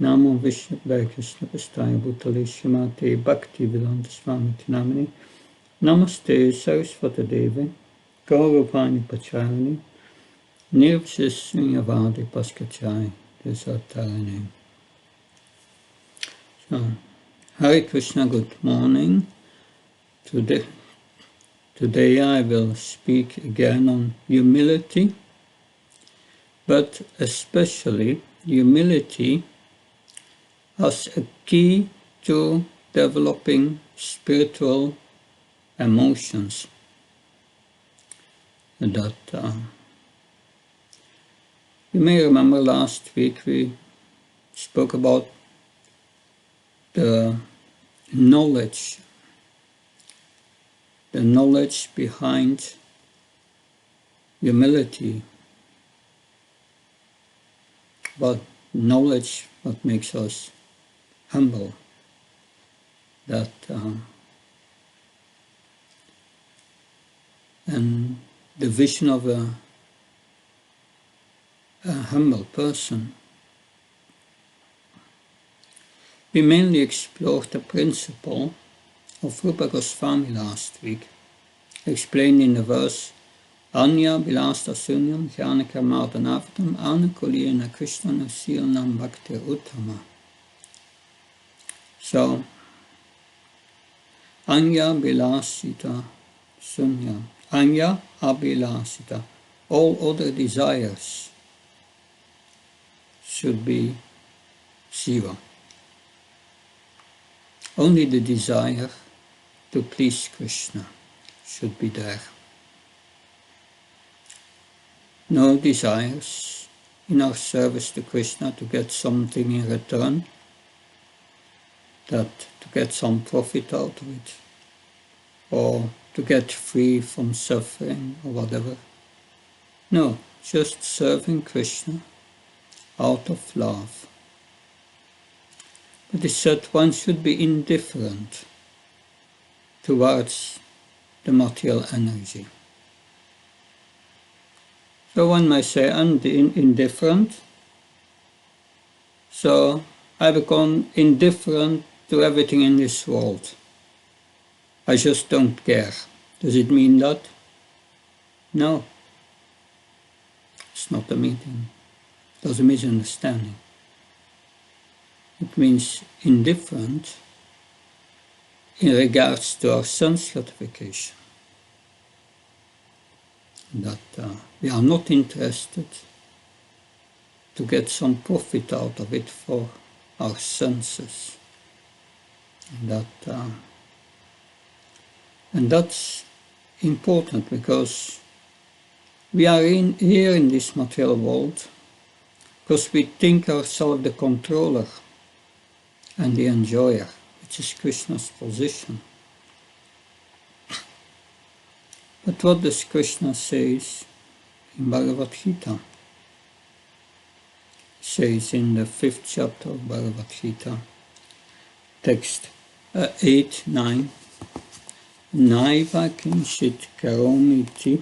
Namo Vishnu Krishna Pastaya Bhutale Shimate Bhakti Vedanta Swami Namini Namaste Saraswata Devi Gaurupani Pacharani Nirvisheshunyavadi Paskachai Desatarani. So, Hare Krishna, good morning. Today I will speak again on humility, but especially humility as a key to developing spiritual emotions. That you may remember last week we spoke about the knowledge behind humility, but knowledge what makes us humble, that and the vision of a humble person. We mainly explored the principle of Rupa Goswami last week, explained in the verse Anya Bilasta Sunyam Jnana Karmadhanavatam Anukuliyana Krishna Nusilnam Bhakti Uttama. So, Anya Bilasita Sunyam, Anya Abhilasita, all other desires should be zero. Only the desire to please Krishna should be there. No desires in our service to Krishna to get something in return, that to get some profit out of it, or to get free from suffering or whatever. No, just serving Krishna out of love. But it said one should be indifferent towards the material energy. So one may say, I'm indifferent, so I become indifferent to everything in this world. I just don't care. Does it mean that? No. It's not a meaning. There's a misunderstanding. It means indifferent in regards to our sense gratification. That we are not interested to get some profit out of it for our senses. And that's important because we are here in this material world because we think ourselves the controller and the enjoyer, which is Krishna's position. But what does Krishna say in Bhagavad Gita? He says in the 5th chapter of Bhagavad Gita, text 8-9, Naiva kinchit karomiti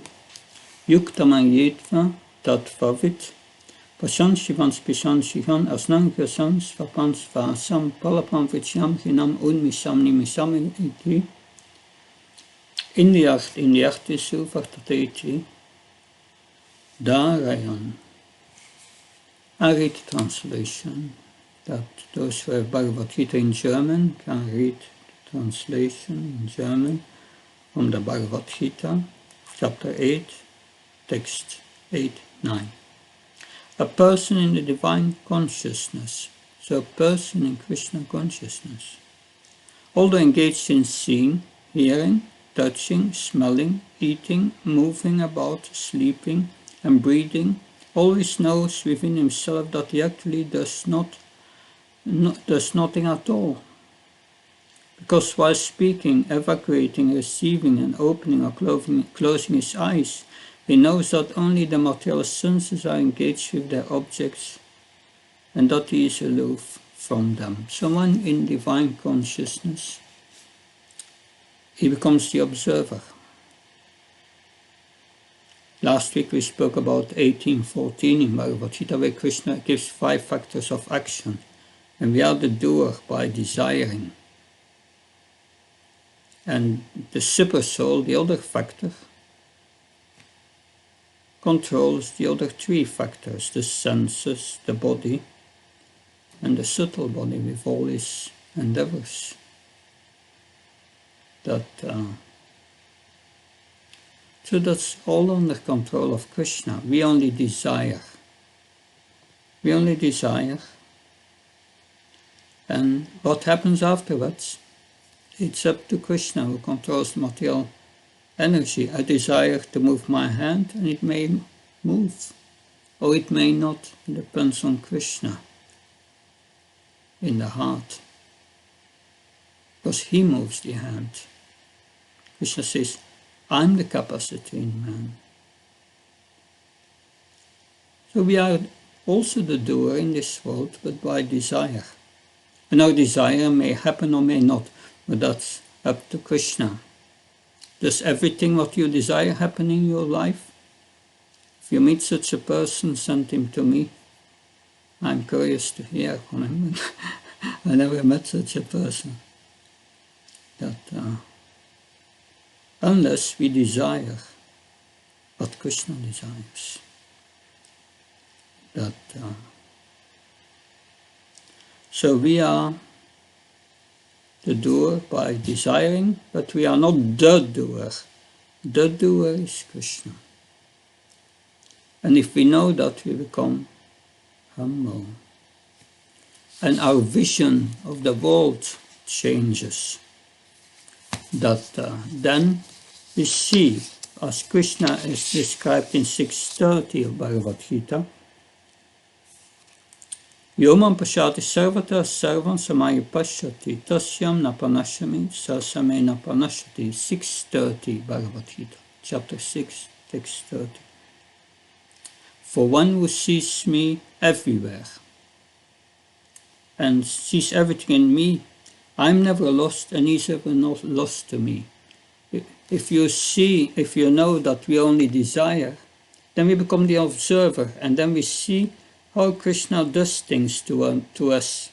yuktamanyetva tatvavit pashanshivan spishanshihan asnankyasam svapan svasam palapam vichyam hinam unmisam nimisam iti Indiachtisu Vartateti Darayan. I read the translation, that those who have Bhagavad Gita in German can read the translation in German from the Bhagavad Gita, chapter 8, text 8-9. A person in the divine consciousness, so a person in Krishna consciousness, although engaged in seeing, hearing, touching, smelling, eating, moving about, sleeping, and breathing, always knows within himself that he actually does nothing at all. Because while speaking, evacuating, receiving, and opening or closing his eyes, he knows that only the material senses are engaged with their objects, and that he is aloof from them. Someone in divine consciousness, he becomes the observer. Last week we spoke about 18:14 in Bhagavad Gita, where Krishna gives 5 factors of action And we are the doer by desiring. And the supersoul, the other factor, controls the other three factors, the senses, the body, and the subtle body with all its endeavors. So that's all under control of Krishna. We only desire. We only desire. And what happens afterwards? It's up to Krishna, who controls the material energy. I desire to move my hand, and it may move, or it may not. It depends on Krishna in the heart, because he moves the hand. Krishna says, I'm the capacity in man. So we are also the doer in this world, but by desire. And our desire may happen or may not, but that's up to Krishna. Does everything what you desire happen in your life? If you meet such a person, send him to me. I'm curious to hear from him. I never met such a person. Unless we desire what Krishna desires. So we are the doer by desiring, but we are not the doer. The doer is Krishna. And if we know that, we become humble. And our vision of the world changes. Then we see, as Krishna is described in 6.30 of Bhagavad Gita, Yomam Pashati Sarvata Sarvam Samaya Pashyati Tasyam Napanashami Sasame Napanashati. 6.30 Bhagavad Gita, chapter 6, text 30. For one who sees me everywhere and sees everything in me, I'm never lost and he's ever not lost to me. If you know that we only desire, then we become the observer, and then we see how Krishna does things to us,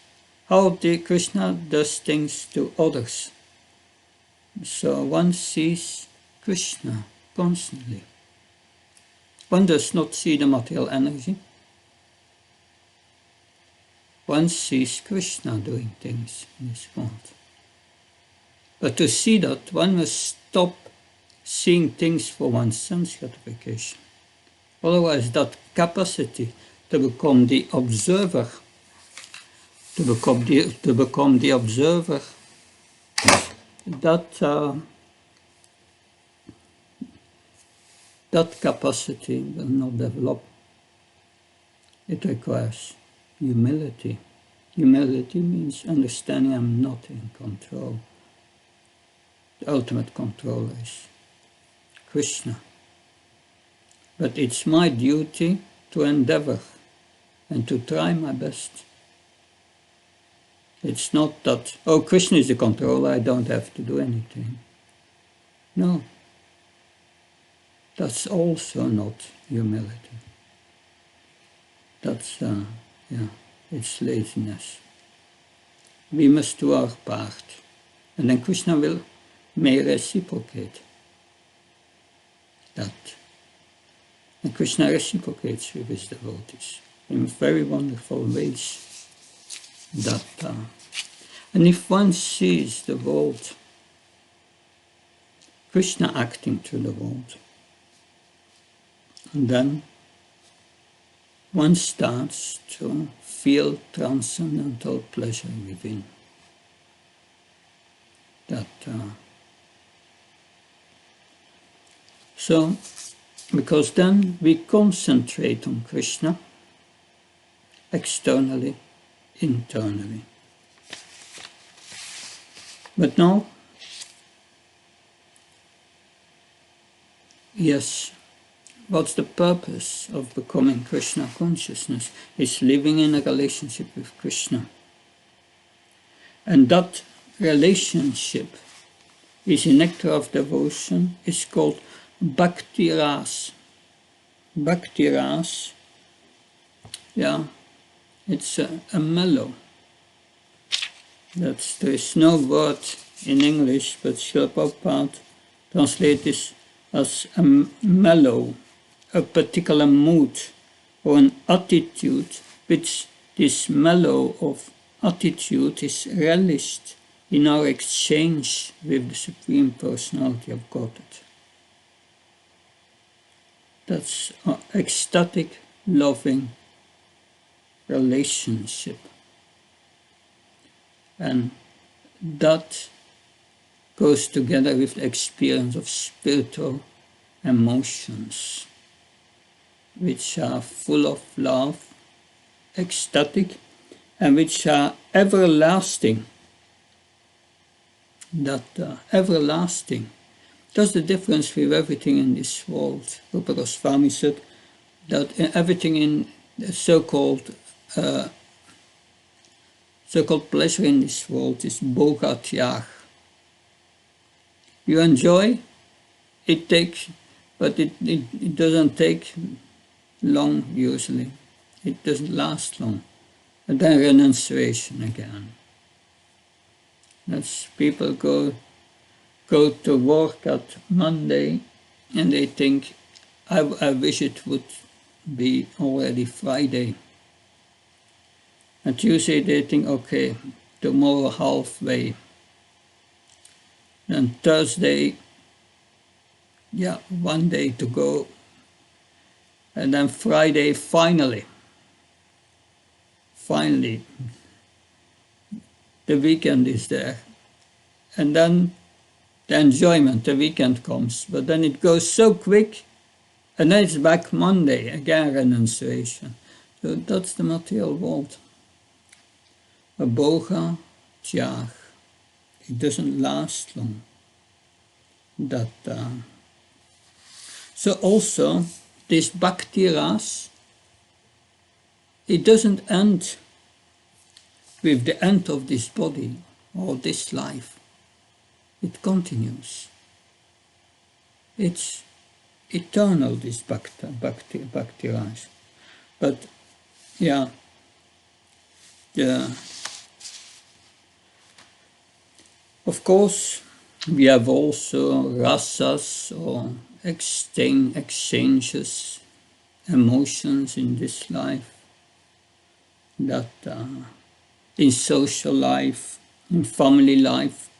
how Krishna does things to others. So one sees Krishna constantly. One does not see the material energy. One sees Krishna doing things in this world. But to see that, one must stop seeing things for one's sense gratification. Otherwise, that capacity to become the observer, that capacity will not develop. It requires humility. Humility means understanding I'm not in control. The ultimate controller is Krishna. But it's my duty to endeavor and to try my best. It's not that, oh, Krishna is the controller, I don't have to do anything. No. That's also not humility. That's, it's laziness. We must do our part. And then Krishna may reciprocate that. And Krishna reciprocates with his devotees in very wonderful ways. And if one sees the world, Krishna acting through the world, and then one starts to feel transcendental pleasure within. So, because then we concentrate on Krishna, externally, internally. But now, yes, what's the purpose of becoming Krishna consciousness? It's living in a relationship with Krishna. And that relationship is in nectar of devotion, is called Bhakti Ras. Bhakti Ras, it's a mellow There is no word in English, but Srila Prabhupada translates this as a mellow, a particular mood or an attitude, which this mellow of attitude is relished in our exchange with the Supreme Personality of Godhead. That's an ecstatic, loving relationship. And that goes together with the experience of spiritual emotions, which are full of love, ecstatic, and which are everlasting. Everlasting. That's the difference with everything in this world. Rupa Goswami said that everything in the so-called pleasure in this world is bhoga tyag. You enjoy, it takes, but it doesn't take long usually. It doesn't last long. And then renunciation again. That's people go to work at Monday and they think, I wish it would be already Friday. And Tuesday they think, okay, tomorrow halfway. Then Thursday, yeah, one day to go. And then Friday, finally, the weekend is there. And then the enjoyment, the weekend comes. But then it goes so quick, and then it's back Monday, again renunciation. So that's the material world. A bhoga tyag. It doesn't last long. So also, this bhakti ras, it doesn't end with the end of this body or this life. It continues. It's eternal, this bhakti ras. But yeah, of course, we have also rasas or exchanges, emotions in this life, that in social life, in family life,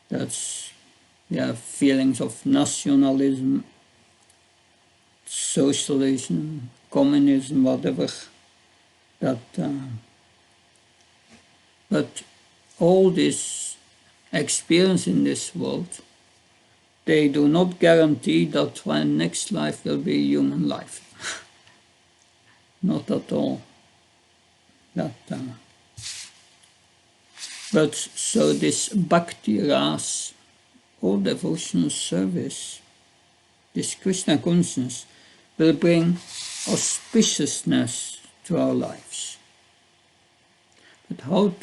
that's feelings of nationalism, socialism, communism, whatever. But all this experience in this world, they do not guarantee that when next life will be human life. Not at all. But so this bhakti ras, or devotional service, this Krishna consciousness, will bring auspiciousness to our lives. But how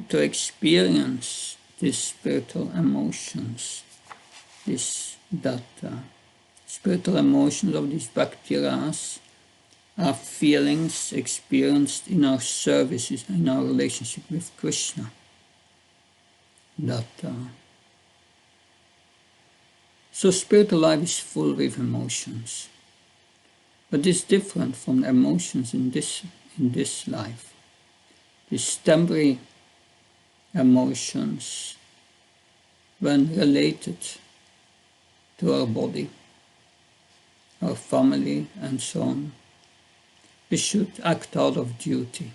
to experience these spiritual emotions, spiritual emotions of this bhakti ras are feelings experienced in our services, in our relationship with Krishna. So spiritual life is full with emotions, but it's different from the emotions in this life. These temporary emotions, when related to our body, our family, and so on, we should act out of duty,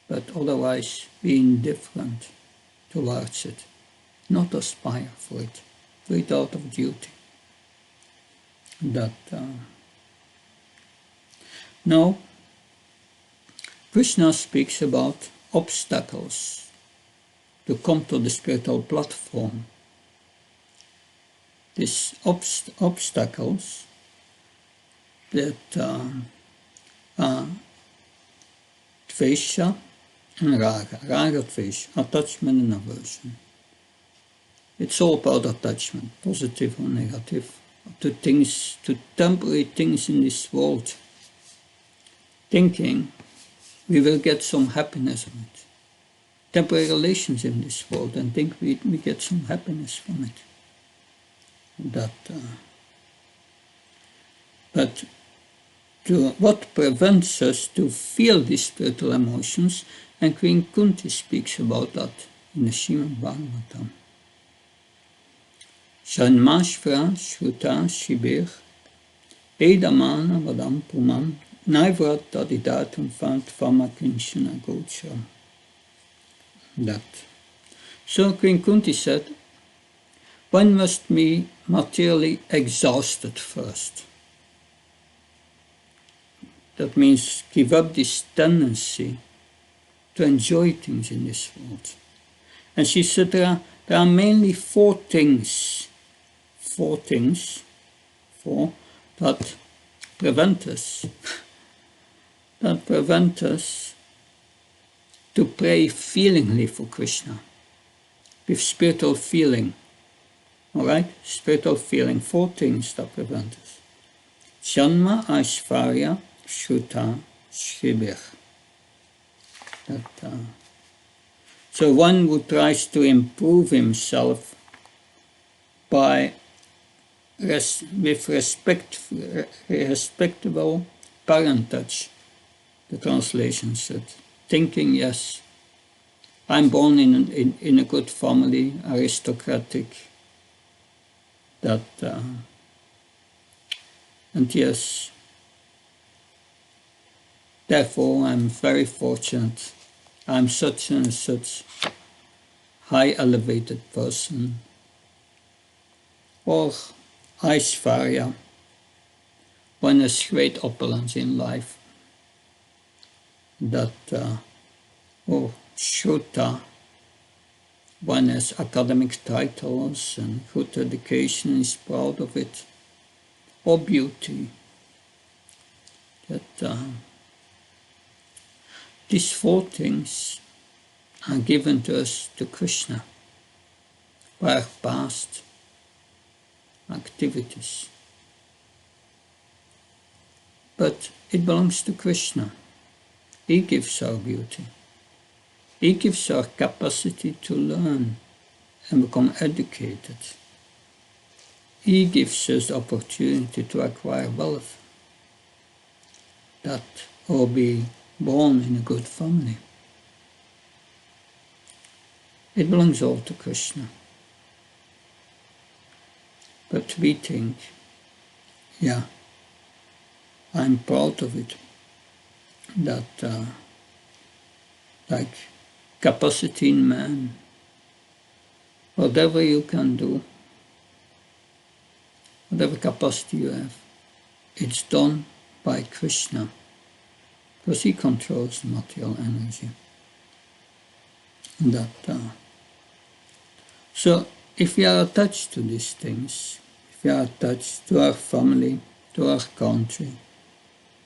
but otherwise be indifferent towards it, not aspire for it, do it out of duty. Now, Krishna speaks about obstacles to come to the spiritual platform. These obstacles that are Tvesha and Raga. Raga, Tvesha, attachment and aversion. It's all about attachment, positive or negative, to things, to temporary things in this world. Thinking we will get some happiness from it. Temporary relations in this world, and think we get some happiness from it. But what prevents us to feel these spiritual emotions, and Queen Kunti speaks about that in the Srimad Bhagavatam. Shanmashvra Shruta Shibir Edamana Vadam Pumam Naivrat Tadidatum Fant Famakinshana Gocham. So Queen Kunti said, one must be materially exhausted first. That means give up this tendency to enjoy things in this world. And she said there are mainly four things that prevent us to pray feelingly for Krishna, with spiritual feeling. All right, spiritual feeling. Four things that prevent us: Janma, Aishvarya, Shruta, Shibir. So one who tries to improve himself with respectable parentage, the translation said, thinking, yes, I'm born in a good family, aristocratic, and yes, therefore I'm very fortunate. I'm such and such high elevated person. Or Aishvarya, one has great opulence in life. Or Shruta, one has academic titles and good education, is proud of it. Or beauty. These four things are given to us to Krishna by our past activities. But it belongs to Krishna. He gives our beauty. He gives our capacity to learn and become educated. He gives us the opportunity to acquire wealth, or be born in a good family. It belongs all to Krishna. But we think, yeah, I'm proud of it, that like capacity in man, whatever you can do, whatever capacity you have, it's done by Krishna, because he controls the material energy. So if we are attached to these things, if we are attached to our family, to our country,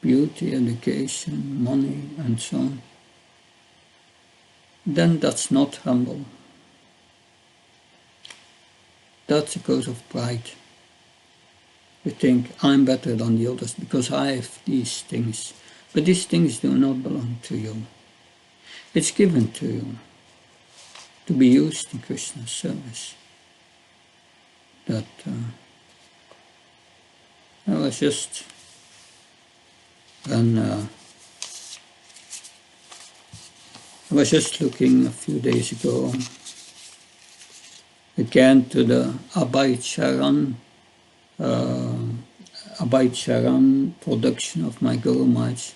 beauty, education, money, and so on, then that's not humble. That's a cause of pride. We think, I'm better than the others because I have these things. But these things do not belong to you. It's given to you to be used in Krishna's service. I was just looking a few days ago again to the Abhay Charan production of my Guru Maharaj,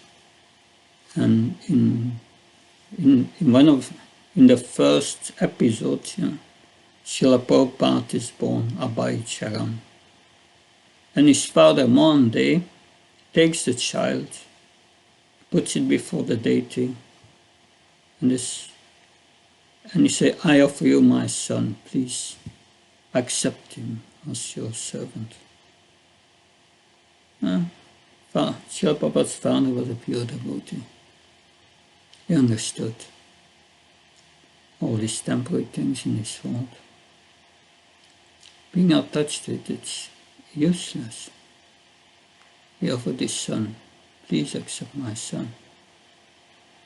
and in the first episode, Srila Prabhupada is born Abhay Charan, and his father Monday takes the child, puts it before the deity, and he says, I offer you my son, please accept him as your servant. Srila Prabhupada's father was a pure devotee. He understood all these temporary things in this world. Being attached to it, it's useless. He offered his son, please accept my son.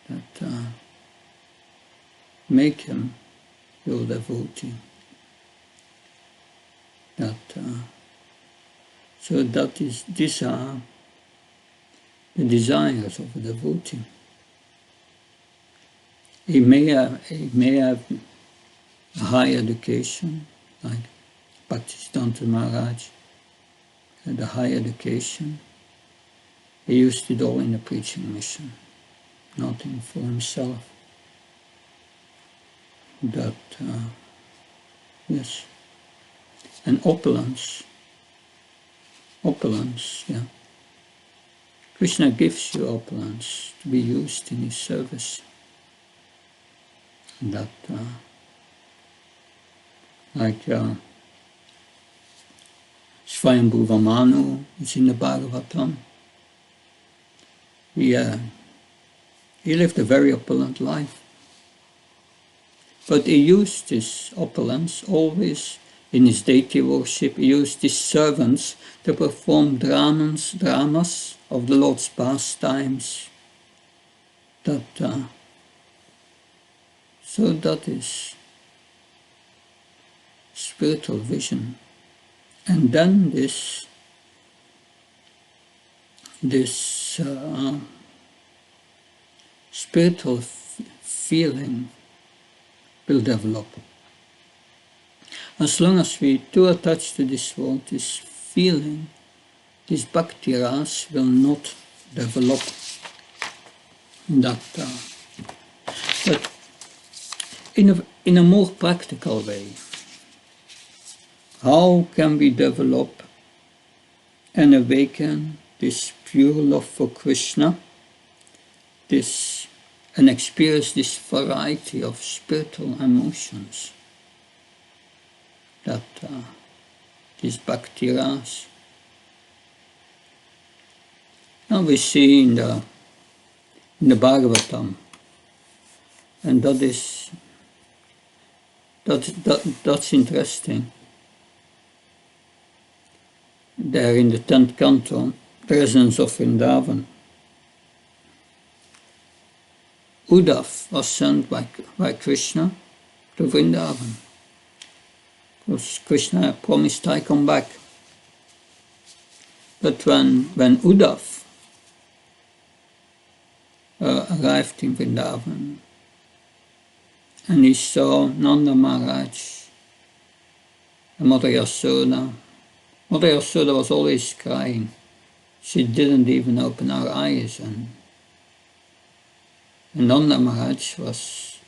that make him your devotee. So these are the desires of a devotee. He may have a high education, like Bhaktisiddhanta Maharaj had a high education. He used it all in a preaching mission, nothing for himself. Yes. And opulence, yeah. Krishna gives you opulence to be used in his service. Swayambhuva Manu is in the Bhagavatam. He lived a very opulent life. But he used his opulence always in his deity worship. He used his servants to perform dramas of the Lord's pastimes. So that is spiritual vision. And then this spiritual feeling will develop. As long as we too attached to this world, this feeling, this bhakti ras will not develop. But in a more practical way, how can we develop and awaken this pure love for Krishna, and experience this variety of spiritual emotions that this bhakti ras? Now we see in the Bhagavatam, and that's interesting. There in the 10th canto, presence of Vrindavan. Uddhav was sent by Krishna to Vrindavan, because Krishna promised, I come back. But when Uddhav arrived in Vrindavan, and he saw Nanda Maharaj and Mother Yasoda. Mother Yasoda was always crying. She didn't even open her eyes, and Nanda Maharaj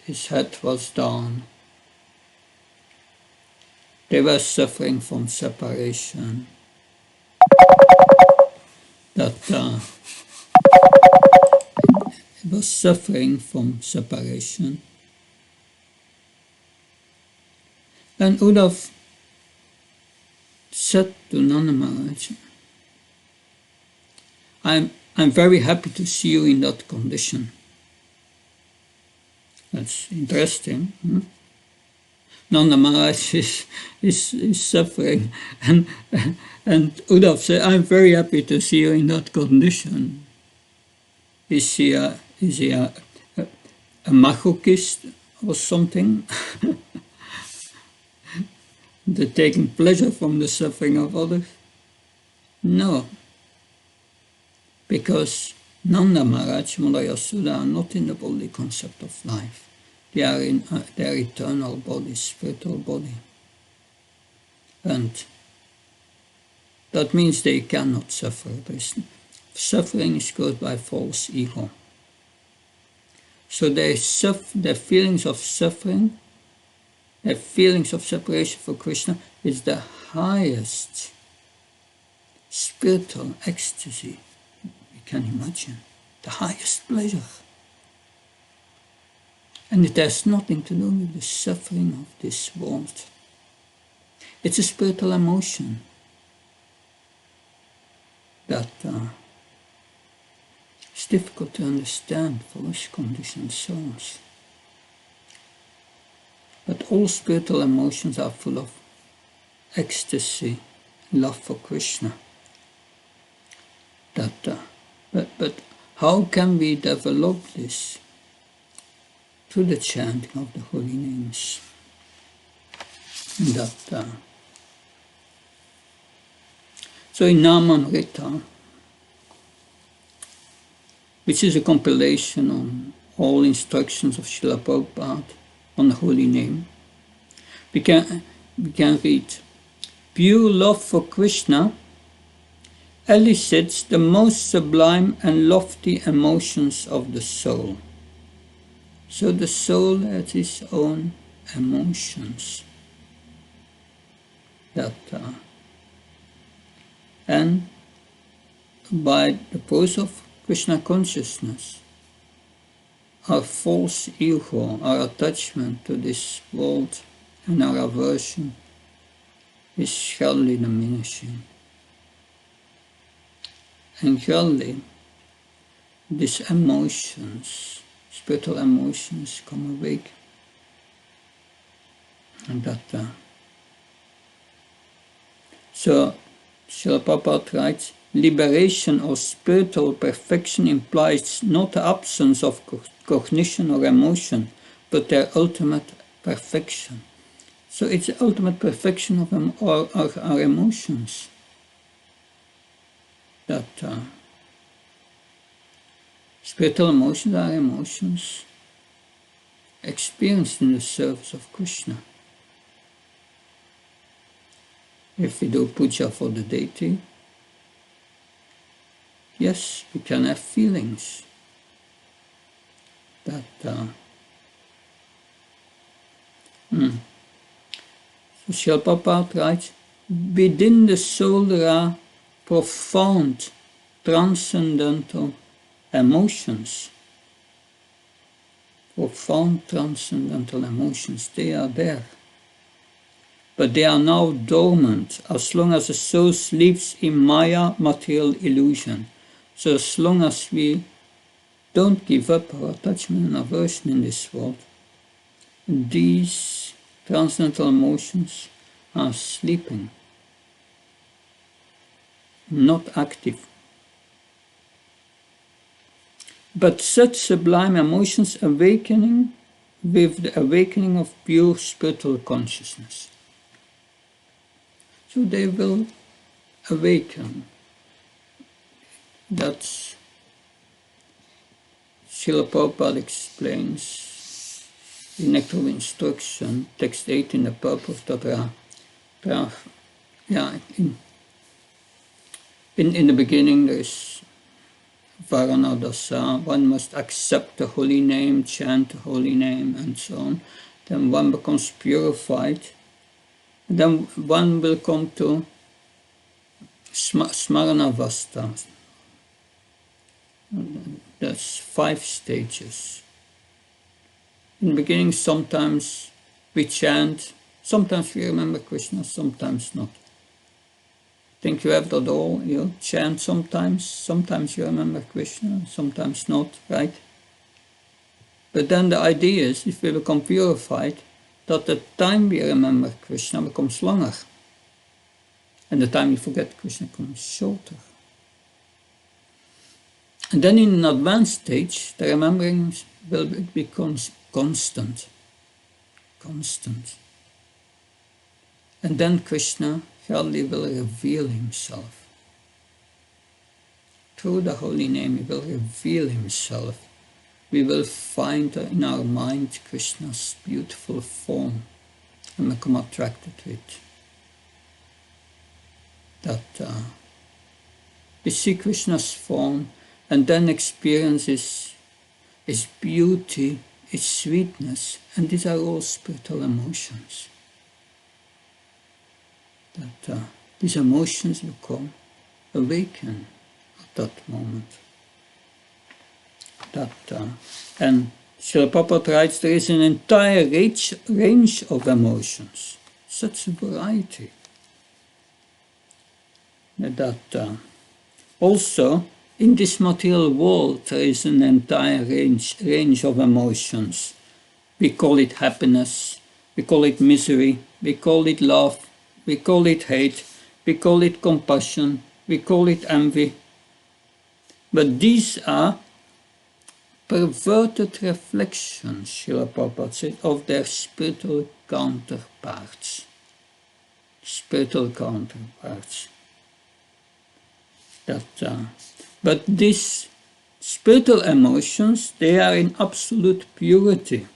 his head was down. They were suffering from separation. He was suffering from separation. And Uddhav said to Nanda Maharaj, I'm very happy to see you in that condition. That's interesting. Nanda Maharaj is suffering, and Uddhav said, I'm very happy to see you in that condition. Is he a masochist or something? The taking pleasure from the suffering of others? No. Because Nanda Maharaj, Mother Yasoda are not in the bodily concept of life. They are in their eternal body, spiritual body. And that means they cannot suffer. Suffering is caused by false ego. So their feelings of suffering, their feelings of separation for Krishna is the highest spiritual ecstasy you can imagine, the highest pleasure. And it has nothing to do with the suffering of this world. It's a spiritual emotion that is difficult to understand for us conditioned souls. But all spiritual emotions are full of ecstasy, love for Krishna. But how can we develop this through the chanting of the holy names. So in Namamrita, which is a compilation on all instructions of Srila Prabhupada on the holy name, we can read, pure love for Krishna elicits the most sublime and lofty emotions of the soul. So the soul has its own emotions. And by the process of Krishna consciousness, our false ego, our attachment to this world and our aversion is surely diminishing. And surely these emotions, spiritual emotions, come awake. And so Srila Prabhupada writes, liberation or spiritual perfection implies not the absence of cognition or emotion, but their ultimate perfection. So it's the ultimate perfection of our emotions. Spiritual emotions are emotions experienced in the service of Krishna. If we do puja for the deity, yes, we can have feelings. So Srila Prabhupada writes, within the soul there are profound, transcendental emotions. Profound, transcendental emotions, they are there. But they are now dormant as long as the soul sleeps in Maya, material illusion. So as long as we don't give up our attachment and aversion in this world, these transcendental emotions are sleeping, not active. But such sublime emotions awakening with the awakening of pure spiritual consciousness. So they will awaken. That's Srila Prabhupada explains in Nectar of Instruction, text 8 in the purpose that in the beginning there is Varana Dasa, one must accept the holy name, chant the holy name, and so on. Then one becomes purified. And then one will come to Smarana Vasta. That's 5 stages. In the beginning, sometimes we chant, sometimes we remember Krishna, sometimes not. Think you have that all, you chant sometimes you remember Krishna, sometimes not, right? But then the idea is, if we become purified, that the time we remember Krishna becomes longer, and the time we forget Krishna becomes shorter. And then in an advanced stage, the remembering becomes constant. And then Krishna surely will reveal himself. Through the holy name, he will reveal himself. We will find in our mind Krishna's beautiful form and become attracted to it. We see Krishna's form and then experience his beauty, his sweetness, and these are all spiritual emotions. These emotions become awakened at that moment. And Srila Prabhupada writes, there is an entire range of emotions, such a variety. Also, in this material world, there is an entire range of emotions. We call it happiness, we call it misery, we call it love, we call it hate, we call it compassion, we call it envy. But these are perverted reflections, Srila Prabhupada said, of their spiritual counterparts. But these spiritual emotions, they are in absolute purity,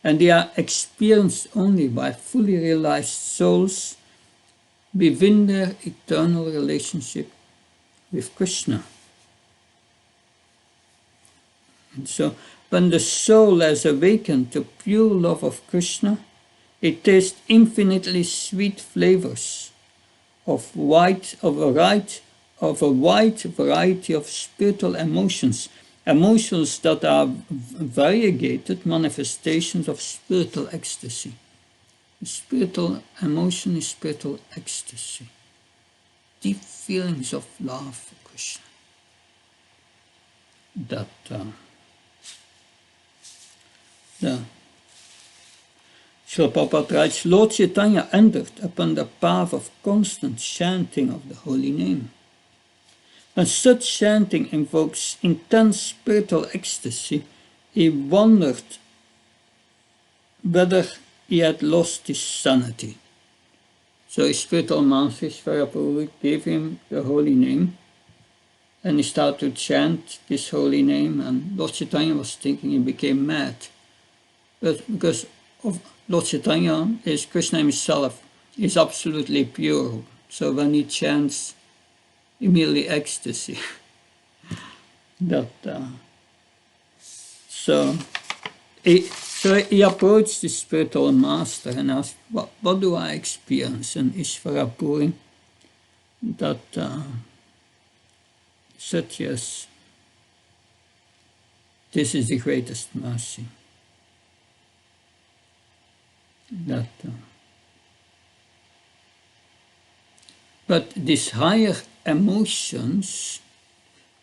and they are experienced only by fully realized souls within their eternal relationship with Krishna. And so, when the soul has awakened to pure love of Krishna, it tastes infinitely sweet flavors of a wide variety of spiritual emotions, emotions that are variegated manifestations of spiritual ecstasy. Spiritual emotion is spiritual ecstasy, deep feelings of love for Krishna. Srila Prabhupada writes, Lord Chaitanya entered upon the path of constant chanting of the holy name. When such chanting invokes intense spiritual ecstasy, he wondered whether he had lost his sanity. So his spiritual master, Svarapuri, gave him the holy name, and he started to chant this holy name, and Lord Chaitanya was thinking he became mad. But because of Lord Chaitanya, is Krishna himself, is absolutely pure. So when he chants, immediately ecstasy. So he approached the spiritual master and asked, what do I experience? And Ishvara Puri said, yes, this is the greatest mercy. But these higher emotions,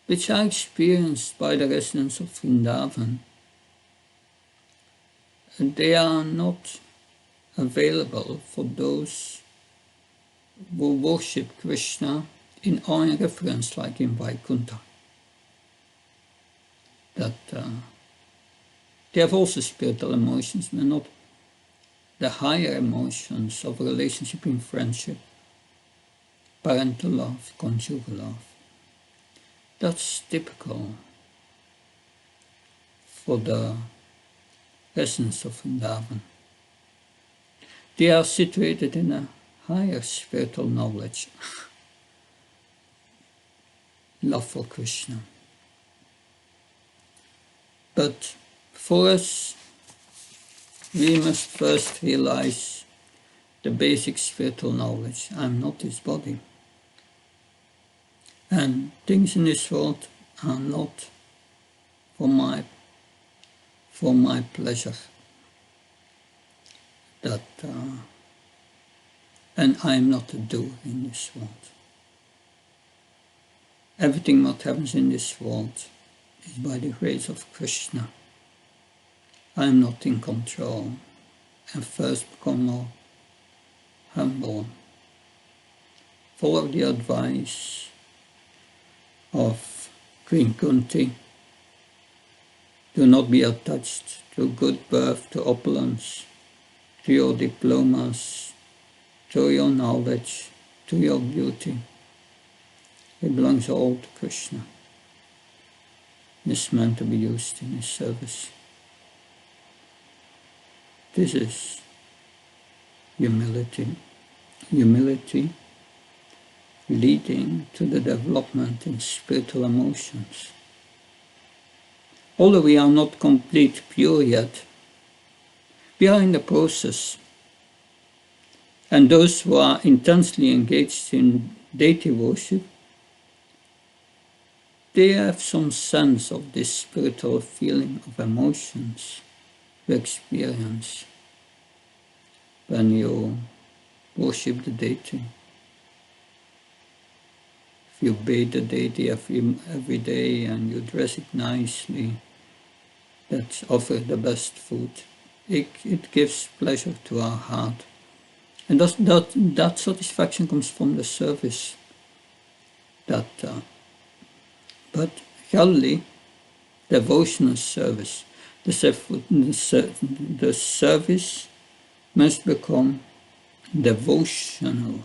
which are experienced by the residents of Vrindavan, they are not available for those who worship Krishna in awe and reverence, like in Vaikuntha. They have also spiritual emotions, but not the higher emotions of relationship in friendship, parental love, conjugal love. That's typical for the residents of Vrindavan. They are situated in a higher spiritual knowledge, love for Krishna. But for us, we must first realize the basic spiritual knowledge. I'm not this body. And things in this world are not for my pleasure. And I'm not a doer in this world. Everything what happens in this world is by the grace of Krishna. I'm not in control. And first become more humble. Follow the advice of Queen Kunti. Do not be attached to good birth, to opulence, to your diplomas, to your knowledge, to your beauty. It belongs all to Krishna. It's meant to be used in his service. This is humility. Humility leading to the development in spiritual emotions. Although we are not complete pure yet, we are in the process. And those who are intensely engaged in deity worship, they have some sense of this spiritual feeling of emotions you experience when you worship the deity. If you bathe the deity every day and you dress it nicely, that's offer the best food. It gives pleasure to our heart. And that satisfaction comes from the service. But generally, devotional service. The service must become devotional.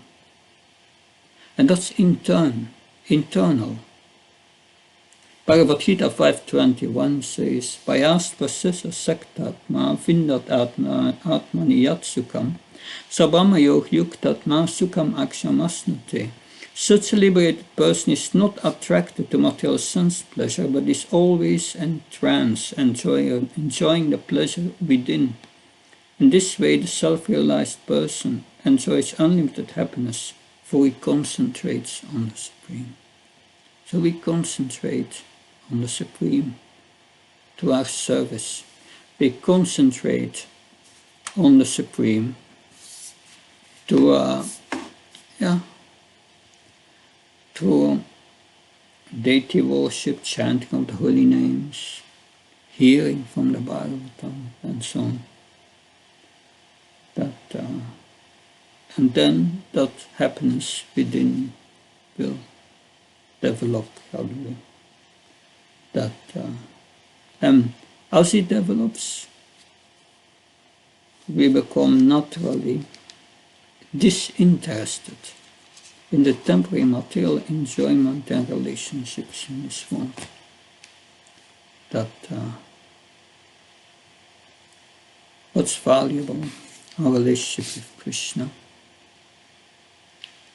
And that's internal. Bhagavad Gita 5.21 says, Payast prasesa saktatma vindat atmani yat sukham, sabhama yog yuktatma sukham akshamasnate. Such a liberated person is not attracted to material sense pleasure, but is always entranced, enjoying the pleasure within. In this way, the self-realized person enjoys unlimited happiness, for he concentrates on the Supreme. So we concentrate on the Supreme to our service. We concentrate on the Supreme to deity worship, chanting of the holy names, hearing from the Bhagavatam, and so on. And then that happiness within will develop gradually. And as it develops, we become naturally disinterested in the temporary material enjoyment and relationships in this world. What's valuable? Our relationship with Krishna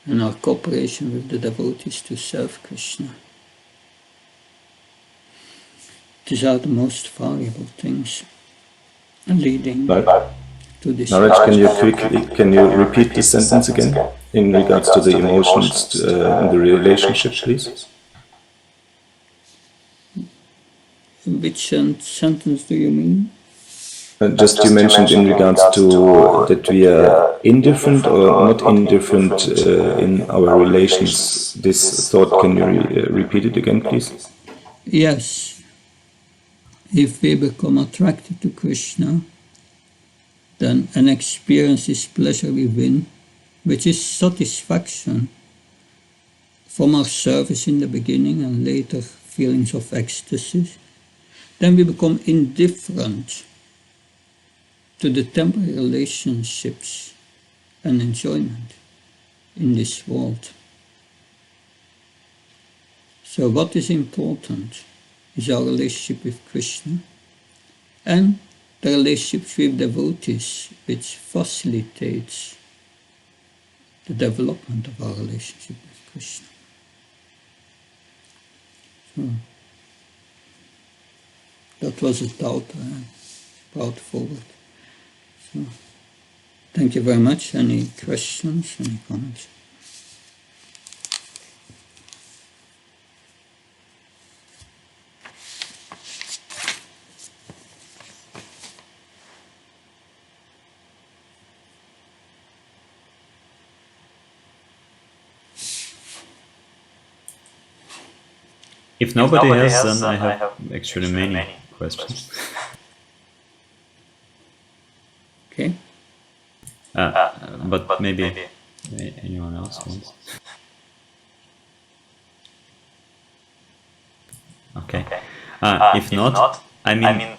and our cooperation with the devotees to serve Krishna. These are the most valuable things leading to this. Naraj, can you repeat the sentence again in regards to the emotions and the relationship, please? Which sentence do you mean? Just you mentioned in regards to that we are indifferent or not indifferent in our relations. This thought, can you repeat it again, please? Yes. If we become attracted to Krishna, then an experience is pleasure within, which is satisfaction from our service in the beginning and later feelings of ecstasy. Then we become indifferent to the temporary relationships and enjoyment in this world. So what is important is our relationship with Krishna and the relationship with devotees, which facilitates the development of our relationship with Krishna. So that was a thought I brought forward. So, thank you very much. Any questions, any comments? If nobody has, then I have actually many questions. Okay. But maybe anyone else wants. Okay. If not, I mean,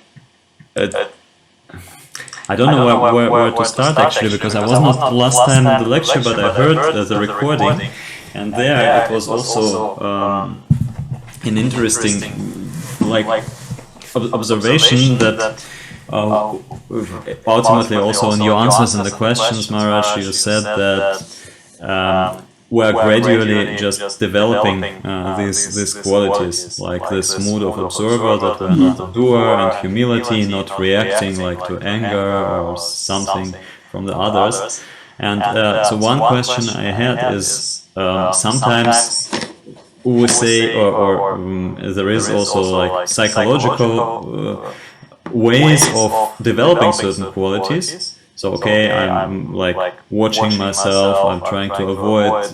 I don't know where to start actually, because I was not last time in the lecture, but I heard the recording, and there it was also an interesting observation that ultimately also in your answers in the questions, Maharaj, you said that we're gradually just developing these qualities, like this mood of observer, that we're not a doer, and humility, not reacting like to anger or something from the others. And so one question I had is, sometimes we say, or there is also like psychological ways of developing certain qualities. So okay, I'm like watching myself, I'm trying to avoid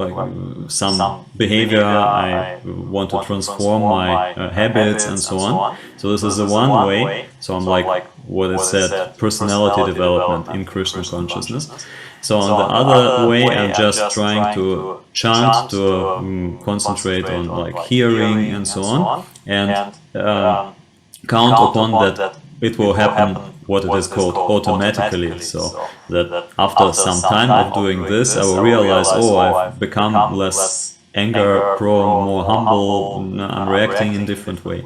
like some behavior, I want to transform my habits and so on. So this is the one way. So I'm like what it said, personality development in Krishna consciousness. So on the other way, I'm just trying to chant, to concentrate on like hearing and so on, and count upon that it will happen what it is called automatically. So that after some time of doing this, I will realize, oh, I've become less anger prone, more humble, I'm reacting in different way.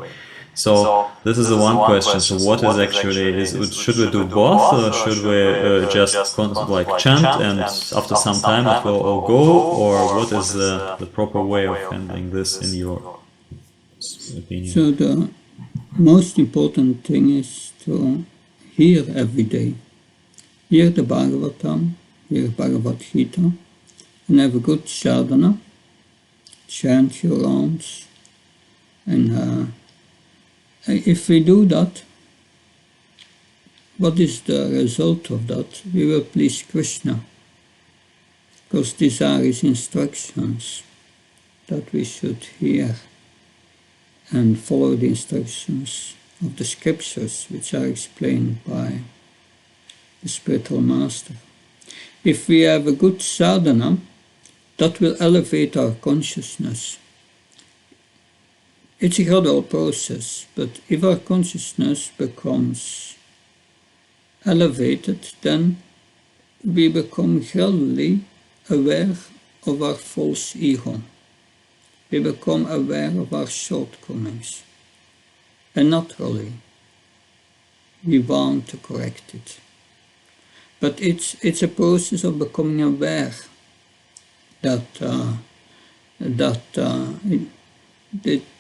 So this is the one question. So what is actually should we do both, or should we just like chant and after some time it will all go, or what is the proper way of handling this in your opinion? So the most important thing is to hear every day. Hear the Bhagavatam, hear Bhagavad Gita, and have a good sadhana. Chant your rounds. And if we do that, what is the result of that? We will please Krishna, because these are his instructions that we should hear and follow the instructions of the scriptures, which are explained by the spiritual master. If we have a good sadhana, that will elevate our consciousness. It's a gradual process, but if our consciousness becomes elevated, then we become gradually aware of our false ego. We become aware of our shortcomings. And naturally, we want to correct it. But it's a process of becoming aware that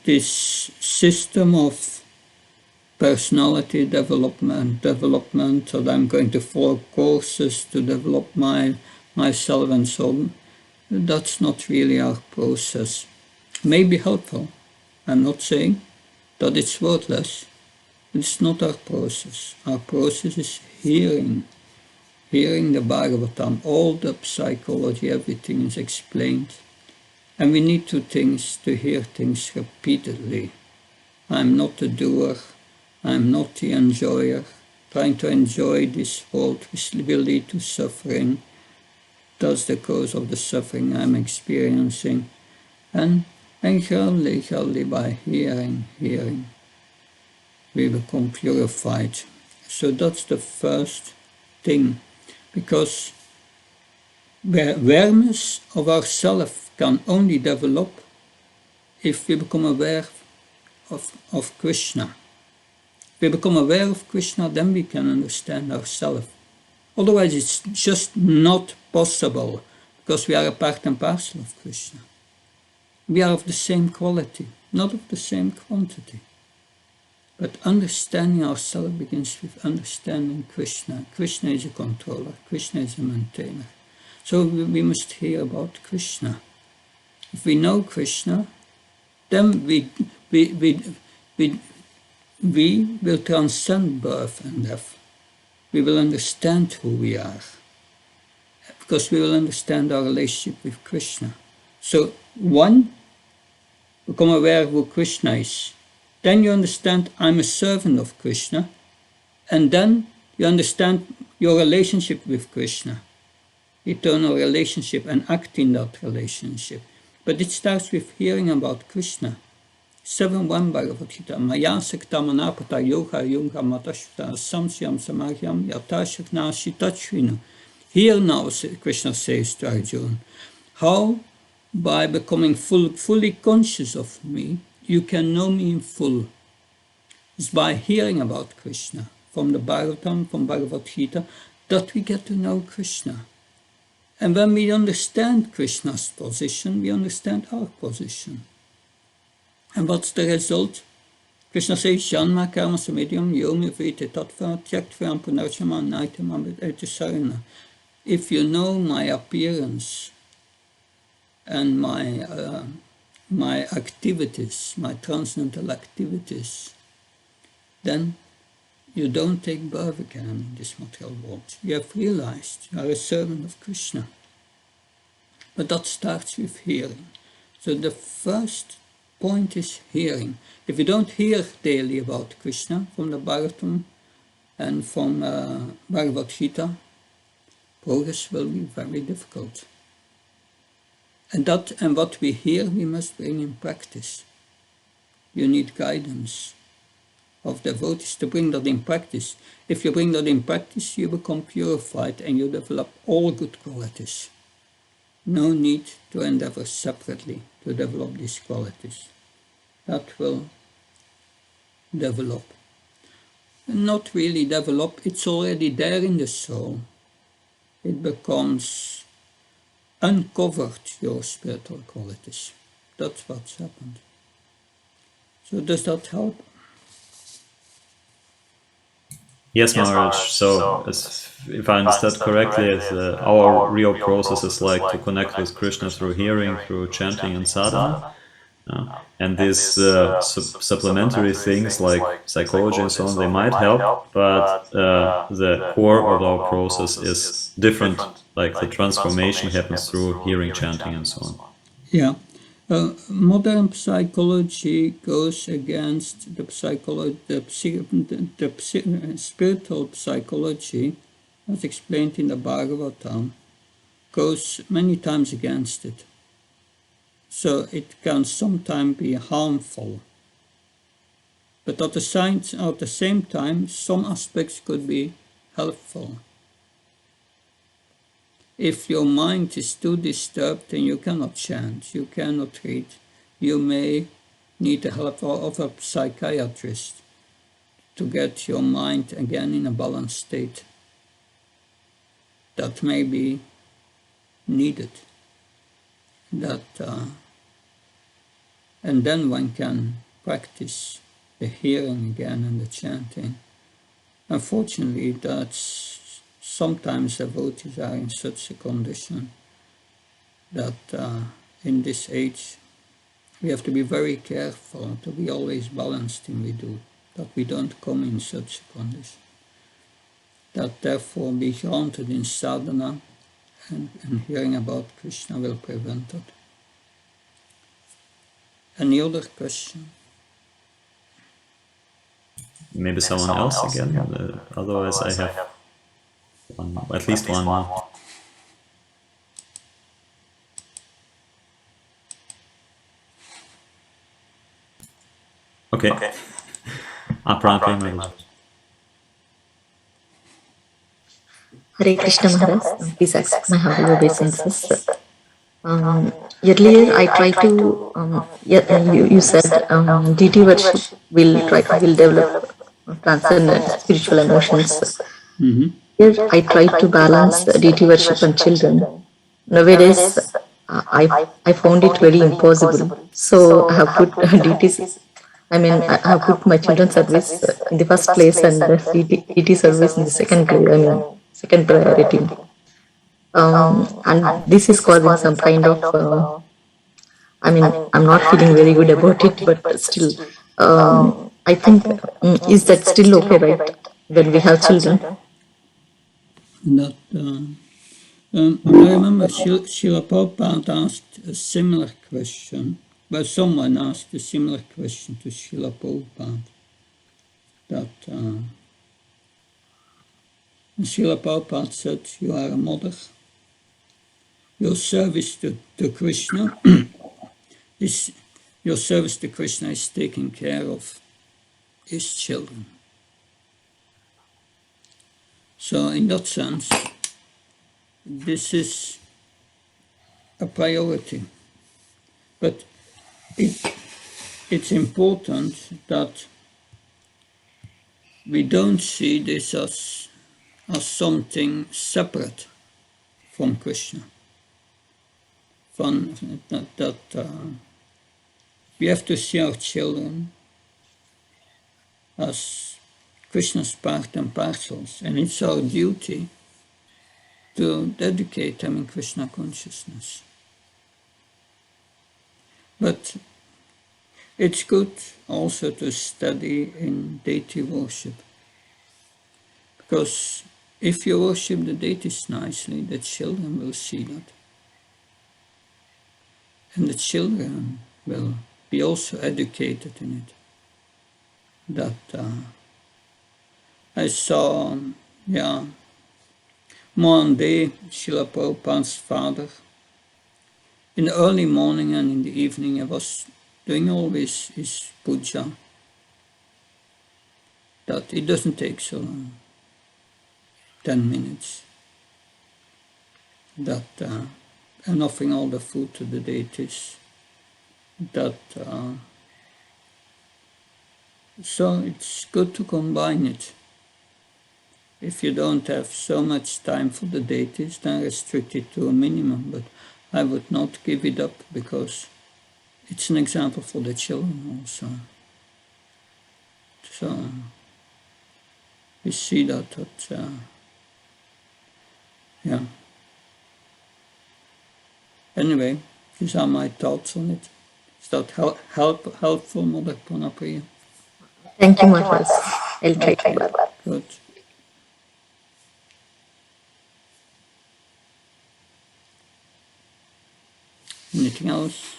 this system of personality development, that I'm going to follow courses to develop myself and so on, that's not really our process. May be helpful. I'm not saying that it's worthless. It's not our process. Our process is hearing the Bhagavatam, all the psychology, everything is explained. And we need to hear things repeatedly. I'm not a doer, I'm not the enjoyer. Trying to enjoy this world will lead to suffering. That's the cause of the suffering I'm experiencing. And gradually by hearing, we become purified. So that's the first thing, because awareness of ourself can only develop if we become aware of Krishna. If we become aware of Krishna, then we can understand ourselves. Otherwise, it's just not possible, because we are a part and parcel of Krishna. We are of the same quality, not of the same quantity. But understanding ourselves begins with understanding Krishna. Krishna is a controller, Krishna is a maintainer. So we must hear about Krishna. If we know Krishna, then we will transcend birth and death. We will understand who we are, because we will understand our relationship with Krishna. So one, become aware of who Krishna is. Then you understand I'm a servant of Krishna, and then you understand your relationship with Krishna, eternal relationship, and act in that relationship. But it starts with hearing about Krishna. 7.1 Bhagavad Gita. Maya sakta manapata yoga yoga matashta samsyam samahyam yatashakna shitachvinu. Here now, Krishna says to Arjuna, how? By becoming fully conscious of me, you can know me in full. It's by hearing about Krishna from the Bhagavatam, from Bhagavad Gita, that we get to know Krishna. And when we understand Krishna's position, we understand our position. And what's the result? Krishna says, Janma karma samedhyam yomi vete tattva tyaktvam punarjama naitam etisarana. If you know my appearance and my activities, my transcendental activities, then you don't take birth again in this material world. You have realized you are a servant of Krishna. But that starts with hearing. So the first point is hearing. If you don't hear daily about Krishna from the Bhagavatam and from Bhagavad Gita, progress will be very difficult. And what we hear, we must bring in practice. You need guidance of devotees to bring that in practice. If you bring that in practice, you become purified and you develop all good qualities. No need to endeavor separately to develop these qualities. That will develop. Not really develop, it's already there in the soul. It becomes uncovered, your spiritual qualities. That's what's happened. So does that help? Yes, Maharaj. So, if I understood correctly, our real process is like to connect with Krishna through hearing, through chanting and sadhana. And these supplementary things like psychology and so on, they might help, but the core of our process is different. Like the transformation happens through hearing, chanting, and so on. Yeah. Modern psychology goes against the spiritual psychology, as explained in the Bhagavatam, goes many times against it. So it can sometimes be harmful. But at the same time, some aspects could be helpful. If your mind is too disturbed, then you cannot chant, you cannot read. You may need the help of a psychiatrist to get your mind again in a balanced state. That may be needed. And then one can practice the hearing again and the chanting. Unfortunately, that's sometimes devotees are in such a condition that in this age we have to be very careful to be always balanced in we do, that we don't come in such a condition. That therefore be grounded in sadhana and hearing about Krishna will prevent it. Any other question? Maybe someone else again. Otherwise, I have at least one more. Okay. Hare Krishna Maharaj, please accept my humble obeisances. Earlier, I tried to, you said deity worship will develop transcendent spiritual emotions. Here, I tried to balance deity worship and children. Nowadays, I found it very impossible. So I have put deities. I have put my children's service in the first place and the deity service in the second place. Second priority. And this is causing some kind of. I'm not feeling very good about it, but still, I think, is that still okay, right? When we have children? I remember Srila Prabhupada asked a similar question, but someone asked a similar question to Srila Prabhupada. That Srila Prabhupada said, you are a mother. Your service to Krishna your service to Krishna is taking care of his children. So in that sense, this is a priority. But it's important that we don't see this as something separate from Krishna. We have to see our children as Krishna's part and parcels, and it's our duty to dedicate them in Krishna consciousness. But it's good also to study in deity worship, because if you worship the deities nicely, the children will see that. And the children will be also educated in it. That I saw, One day, Srila Prabhupada's father, in the early morning and in the evening, he was doing always his puja. That it doesn't take so long, 10 minutes. That and offering all the food to the deities. That so it's good to combine it. If you don't have so much time for the deities, then restrict it to a minimum. But I would not give it up because it's an example for the children also. So we see that yeah. Anyway, these are my thoughts on it. Is that helpful, Mother Panapriya? Thank you, Maharaj. I'll try to do that. Good. Anything else?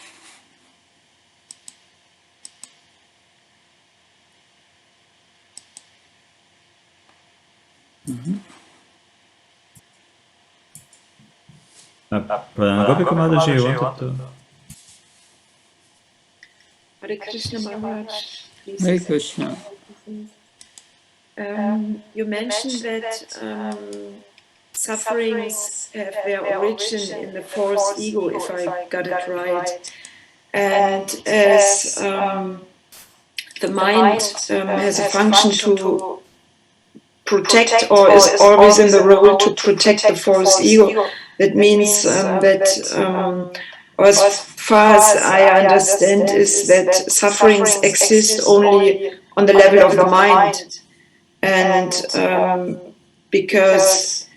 Pradhan Gopika Mataji, you wanted to? Hare Krishna Maharaj. Please. Hare Krishna. You mentioned that sufferings have their origin in the false ego, if I got it right. And as the mind has a function to protect, or is always in the role to protect the false ego, that means or as far as I understand, is that sufferings exist only on the level of the mind. And because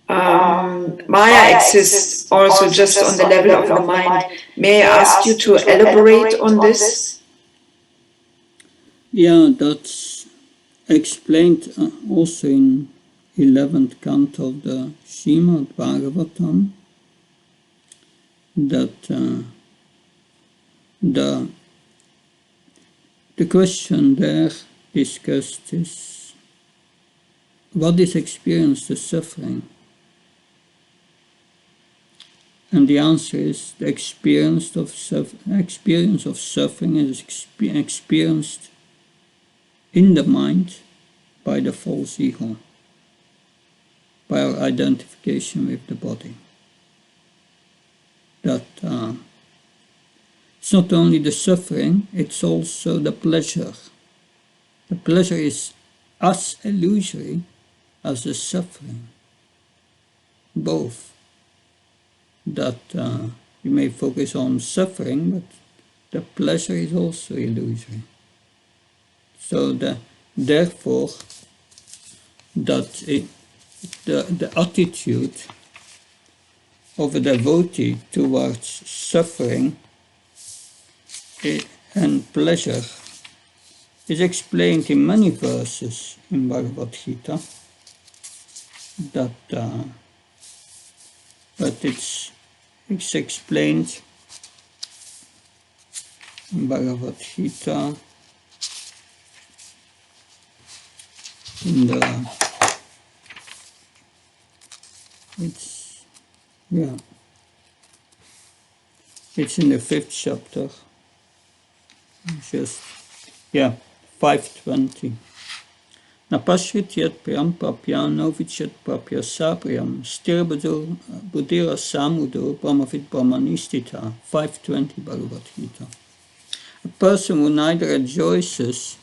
Maya exists also just on the level of the mind. May I ask you to elaborate on this? Yeah, that's explained also in 11th canto of the Srimad Bhagavatam, that the question there discussed is, what is experienced as suffering? And the answer is, the experience of suffering is experienced in the mind by the false ego, by our identification with the body. That it's not only the suffering, it's also the pleasure. The pleasure is as illusory as the suffering, both. That you may focus on suffering, but the pleasure is also illusory. So therefore, that the attitude of a devotee towards suffering and pleasure is explained in many verses in Bhagavad Gita. But it's explained in Bhagavad Gita in the it's in the 5th chapter, just 520. Napashrit yet priyam papya novichet papya sapriyam sthira buddhira samudo brahmavid brahmanistita. 520 Bhagavad Gita. A person who neither rejoices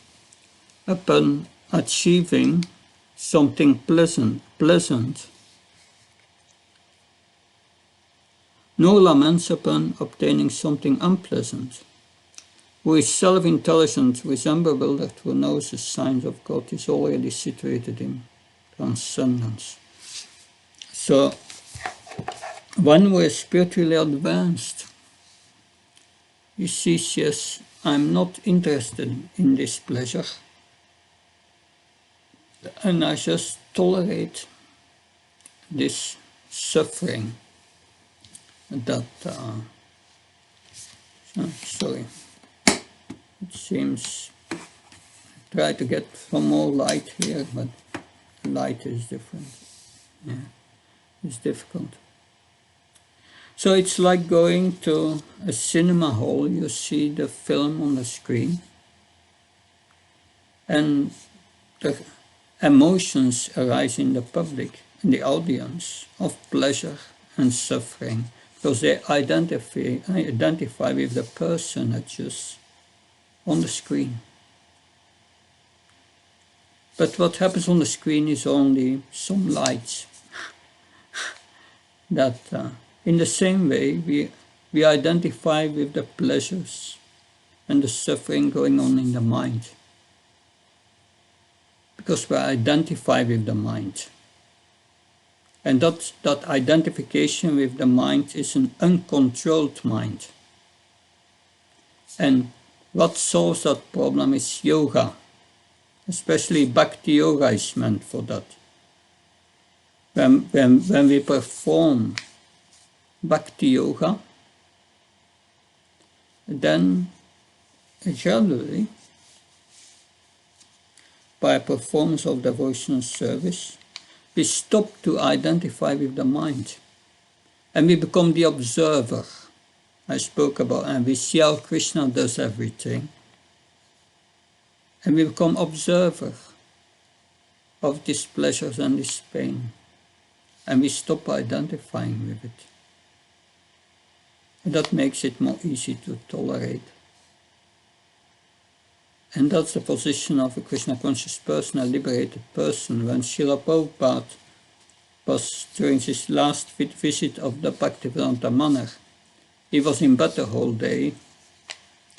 upon achieving something pleasant, nor laments upon obtaining something unpleasant, who is self-intelligent, bewildered, who knows the signs of God, is already situated in transcendence. So, one who is spiritually advanced, he sees, yes, I'm not interested in this pleasure, and I just tolerate this suffering that, sorry, it seems, try to get some more light here, but light is different. Yeah. It's difficult. So it's like going to a cinema hall, you see the film on the screen, and the emotions arise in the public, in the audience, of pleasure and suffering, because they identify with the person that's just on the screen. But what happens on the screen is only some lights. That in the same way we identify with the pleasures and the suffering going on in the mind, because we identify with the mind. And that identification with the mind is an uncontrolled mind. And what solves that problem is yoga. Especially Bhakti Yoga is meant for that. When we perform Bhakti Yoga, then gradually, by performance of devotional service, we stop to identify with the mind and we become the observer. I spoke about, and we see how Krishna does everything, and we become observer of these pleasures and this pain, and we stop identifying with it. And that makes it more easy to tolerate. And that's the position of a Krishna conscious person, a liberated person. When Srila Prabhupada was during his last visit of the Bhaktivedanta Manor, he was in bed the whole day.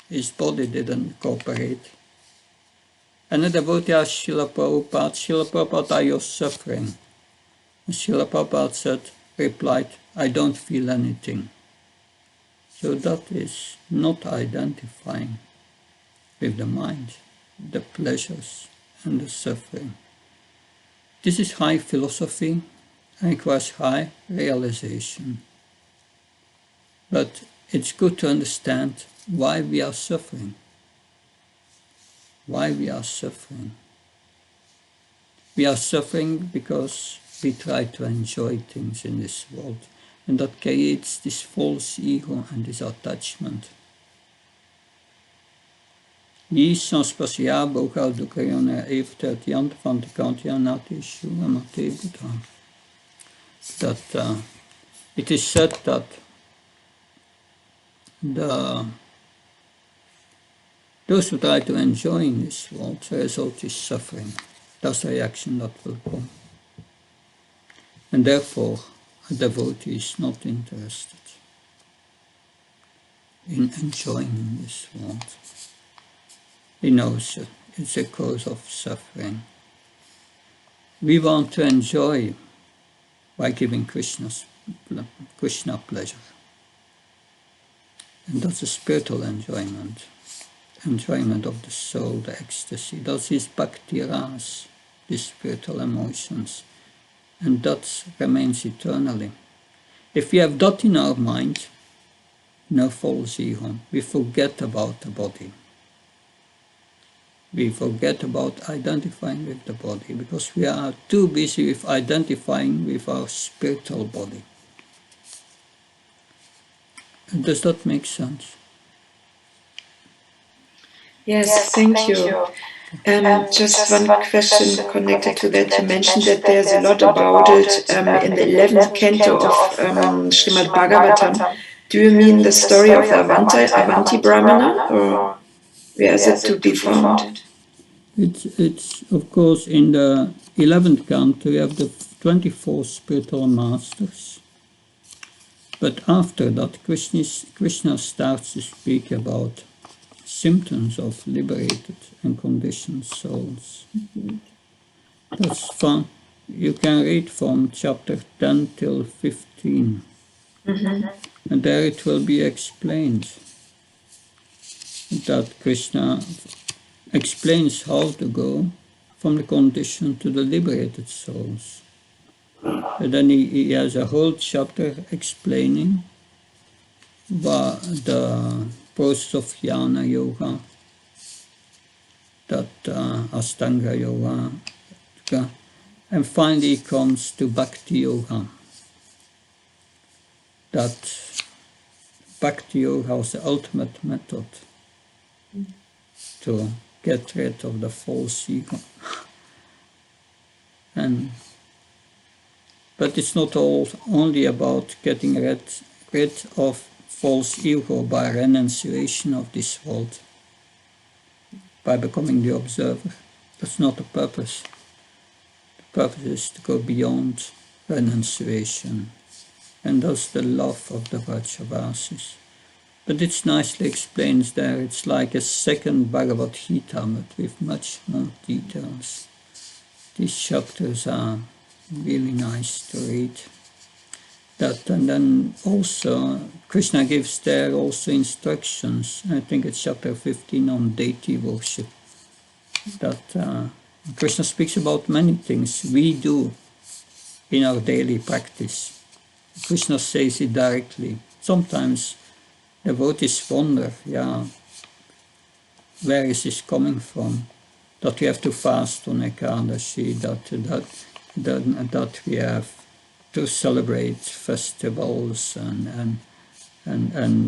His body didn't cooperate. And the devotee asked Srila Prabhupada, are you suffering? And Srila Prabhupada replied, I don't feel anything. So that is not identifying with the mind, the pleasures and the suffering. This is high philosophy and requires high realization. But it's good to understand why we are suffering. Why we are suffering. We are suffering because we try to enjoy things in this world, and that creates this false ego and this attachment. Som speciaal bogal dukkayona evert jant van de kant janati shula mate buddha. That it is said that those who try to enjoy in this world, the result is suffering. That's the reaction that will come. And therefore, a devotee is not interested in enjoying this world. He knows it's a cause of suffering. We want to enjoy by giving Krishna pleasure. And that's a spiritual enjoyment of the soul, the ecstasy. That's his bhakti ras, these spiritual emotions. And that remains eternally. If we have that in our mind, no false ego, we forget about the body. We forget about identifying with the body because we are too busy with identifying with our spiritual body. Does that make sense? Yes, thank you. Just one question connected to that. You mentioned that there's a lot about it in the 11th canto of Srimad Bhagavatam. Do you mean the story of the Avanti Brahmana, or where is it to be found? It's of course in the 11th canto we have the 24 spiritual masters. But after that, Krishna starts to speak about symptoms of liberated and conditioned souls. That's fun. You can read from chapter 10 till 15. And there it will be explained that Krishna explains how to go from the conditioned to the liberated souls. And then he has a whole chapter explaining the process of jnana yoga, that Ashtanga yoga, and finally comes to bhakti yoga, that Bhakti Yoga was the ultimate method to get rid of the false ego. But it's not only about getting rid of false ego by renunciation of this world, by becoming the observer. That's not the purpose. The purpose is to go beyond renunciation, and that's the love of the Vrajavasis. But it's nicely explained there. It's like a second Bhagavad Gita, but with much more details. These chapters are really nice to read. And then also Krishna gives there also instructions. I think it's chapter 15 on deity worship. That Krishna speaks about many things we do in our daily practice. Krishna says it directly. Sometimes devotees wonder, where is this coming from? That we have to fast on Ekadashi, that we have to celebrate festivals and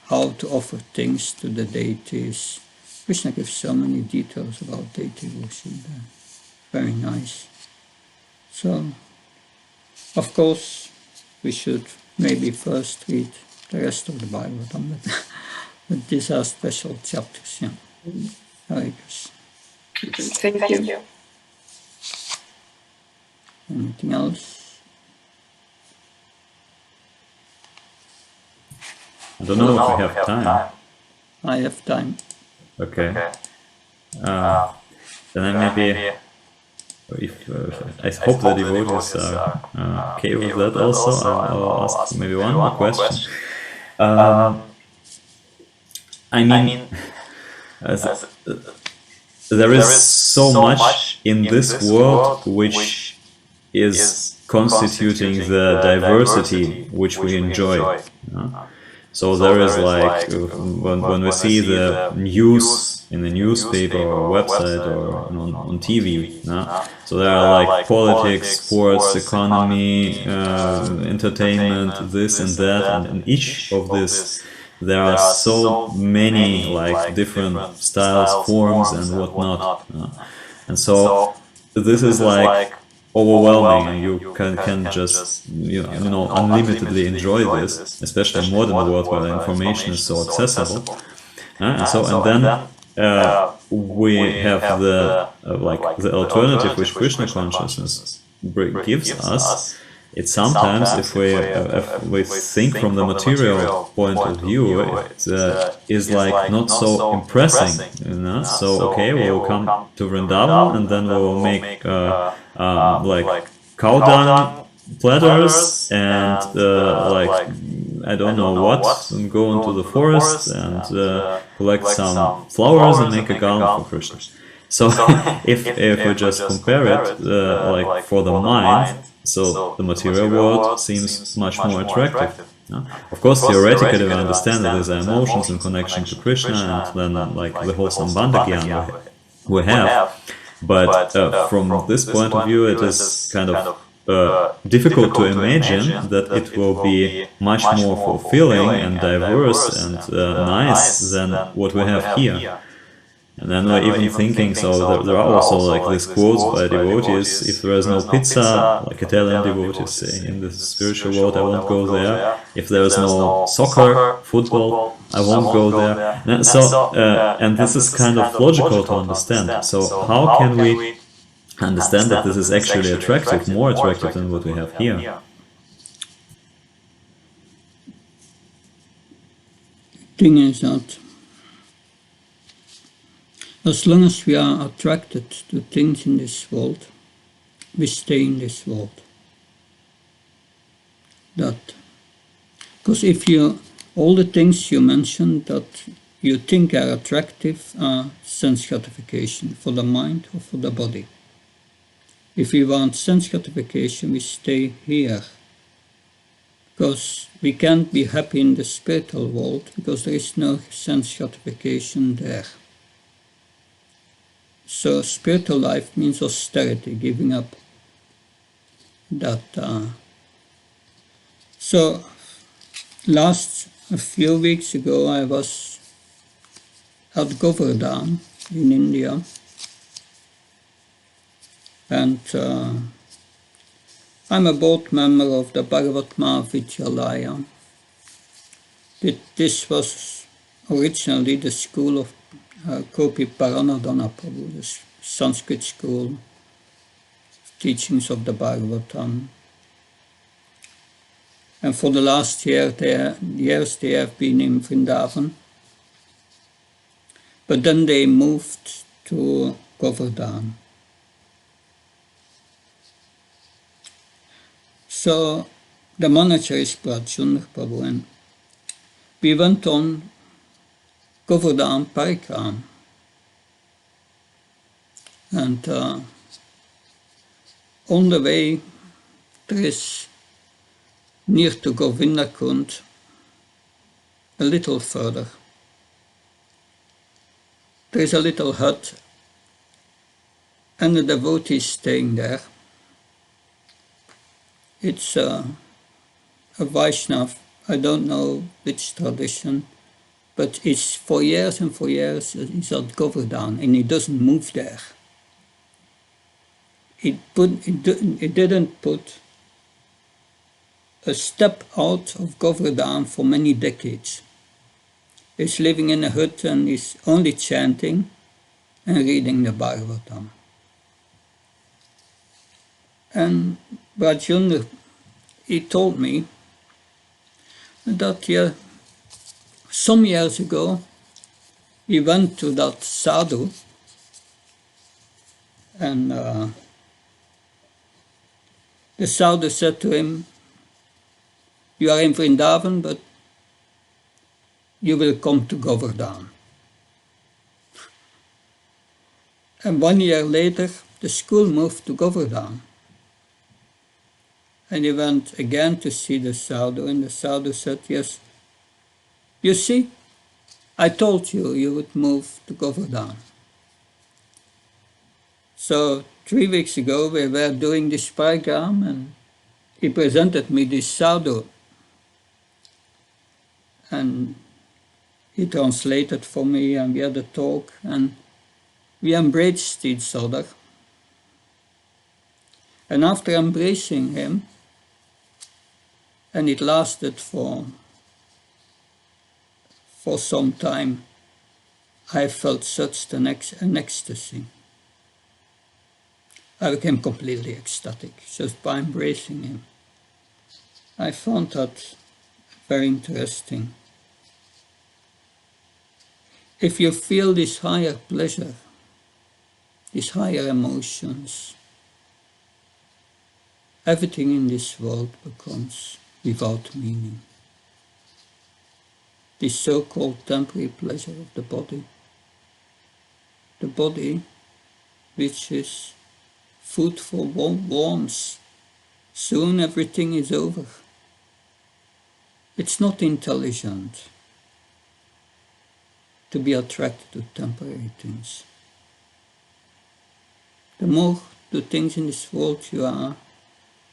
how to offer things to the deities. Krishna gives so many details about deity worship there. Very nice. So, of course, we should maybe first read the rest of the Bible, but these are special chapters. Hare Krishna. Thank you. Anything else? I don't know if we have time. I have time. Okay. Then maybe, if I hope the devotees are okay with that also, I'll ask maybe one more question. I mean, there is so much in this world which is constituting the diversity which we enjoy. So there is like, when we see the news in the newspaper or website or on TV, so there are like politics, sports, economy, entertainment, this and that, and in each of this there are so many like different styles, forms and whatnot, and so this is like overwhelming, and you can just unlimitedly enjoy this, especially in modern world where information is so accessible. And then we have the the alternative which Krishna consciousness gives us. It's sometimes, if we think from the material point of view, it is like not so impressing. So okay, we will come to Vrindavan and then we will make like cow dung platters and like I don't know what, and go into the forest and collect some flowers and make a garland for Krishna. So if we just compare it like for the mind, so the material world seems much more attractive. Of course, theoretically we understand that there's emotions in connection to Krishna, and then like the whole Sambandha Gyan we have. But from this point of view, it is kind of difficult to imagine that it will be much more fulfilling and diverse and nice than what we have here. And then we're even thinking, so there are also like these quotes by devotees: if there is no pizza, like Italian devotees say, in the spiritual world, I won't go there. If there is no soccer, football, I won't go there. And this is kind of logical to understand. So how can we understand that this is actually attractive, more attractive than what we have here? Thing is that as long as we are attracted to things in this world, we stay in this world. Because if all the things you mentioned that you think are attractive are sense gratification for the mind or for the body. If we want sense gratification, we stay here. Because we can't be happy in the spiritual world because there is no sense gratification there. So spiritual life means austerity, giving up that. So a few weeks ago, I was at Govardhan in India, and I'm a board member of the Bhagavat Mahavidyalaya. This was originally the school of Kopi Paranadhana Prabhu, the Sanskrit school, teachings of the Bhagavatam. And for the last years they have been in Vrindavan. But then they moved to Govardhan. So the manager is Pradyumna Prabhu, and we went on Govardhan Parikram. And on the way, there is near to Govindakund, a little further, there is a little hut, and a devotee is staying there. It's a Vaishnav, I don't know which tradition, but it's for years and for years he's at Govardhan, and he doesn't move there. It didn't put a step out of Govardhan for many decades. He's living in a hut and he's only chanting and reading the Bhagavatam. And Pradyumna, he told me that some years ago he went to that sadhu, and the sadhu said to him, "You are in Vrindavan, but you will come to Govardhan." And 1 year later, the school moved to Govardhan. And he went again to see the sadhu, and the sadhu said, "Yes, you see, I told you you would move to Govardhan." So 3 weeks ago, we were doing this program, and he presented me this sadhu. And he translated for me, and we had a talk, and we embraced each other. And after embracing him, and it lasted for some time, I felt such an ecstasy. I became completely ecstatic just by embracing him. I found that very interesting. If you feel this higher pleasure, these higher emotions, everything in this world becomes without meaning. This so-called temporary pleasure of the body which is food for worms, soon everything is over. It's not intelligent to be attracted to temporary things. The more to things in this world you are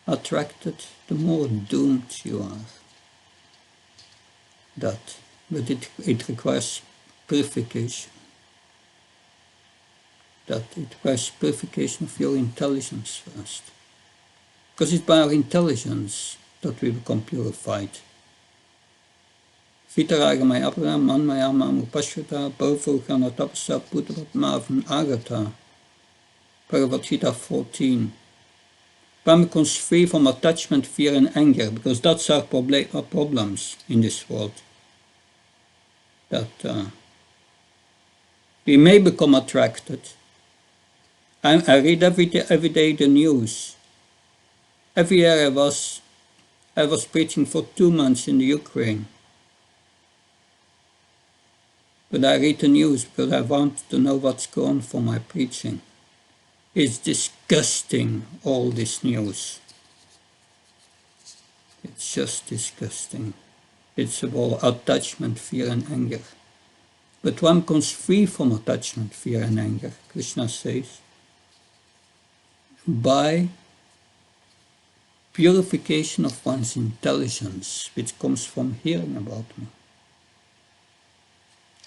attracted, the more doomed you are. But it requires purification. It requires purification of your intelligence first. Because it's by our intelligence that we become purified. Vitaragamaya apram manmaya mam upashvata bhavogana tapasa buddhavatmavan agata. Bhagavad Gita 14. One becomes free from attachment, fear and anger, because that's our problems in this world. That we may become attracted. I read every day the news. Every year I was preaching for 2 months in the Ukraine. But I read the news because I want to know what's going on for my preaching. It's disgusting, all this news. It's just disgusting. It's about attachment, fear and anger. But one comes free from attachment, fear and anger, Krishna says, by purification of one's intelligence, which comes from hearing about me.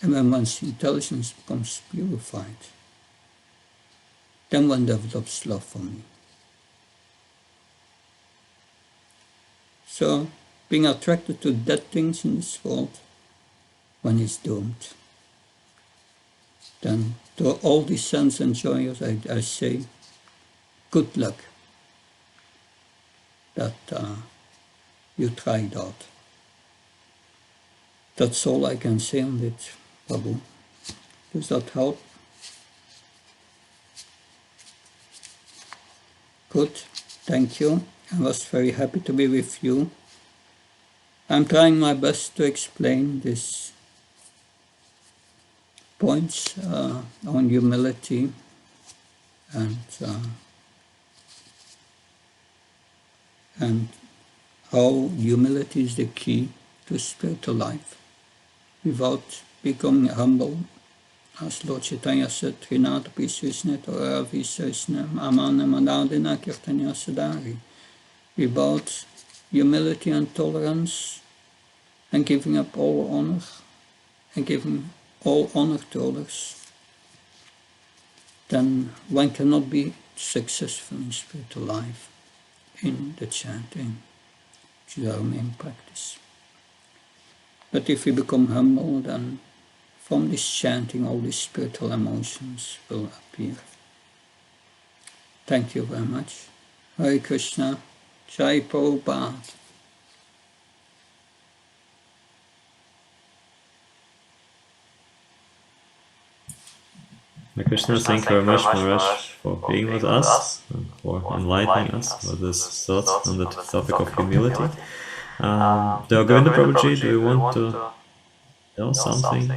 And when one's intelligence becomes purified, then one develops love for me. So, being attracted to dead things in this world, one is doomed. Then, to all these sense enjoyers, I say, good luck that you tried out. That's all I can say on it, Babu. Does that help? Good, thank you. I was very happy to be with you. I'm trying my best to explain these points on humility and how humility is the key to spiritual life. Without becoming humble, as Lord Chaitanya said, Trinata Pisvisnet or Visesne Amana Manadina Kirtanya Sadari. Without humility and tolerance and giving up all honor and giving all honor to others, then one cannot be successful in spiritual life, in the chanting, which is our main practice. But if we become humble, then from this chanting all these spiritual emotions will appear. Thank you very much. Hare Krishna. Jai Prabhupada. Hare Krishna, thank you very much, Maharaj, for being with us and for enlightening us with this thought on the topic of humility. Govinda Prabhuji, do you want to tell something?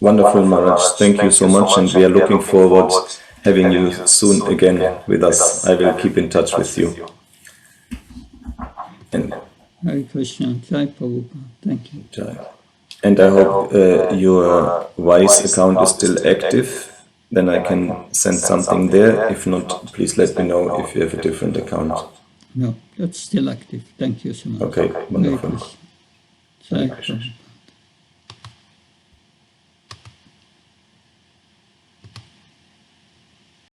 Wonderful, Maharaj. Thank you so much, and we are looking forward having you soon again with us. I will keep in touch with you. And Hare Krishna. Jai Prabhupada. Thank you. Jai. And I hope your Wise account is still active. Then I can send something there. If not, please let me know if you have a different account. No, that's still active. Thank you so much. Okay, wonderful. Jai Prabhupada.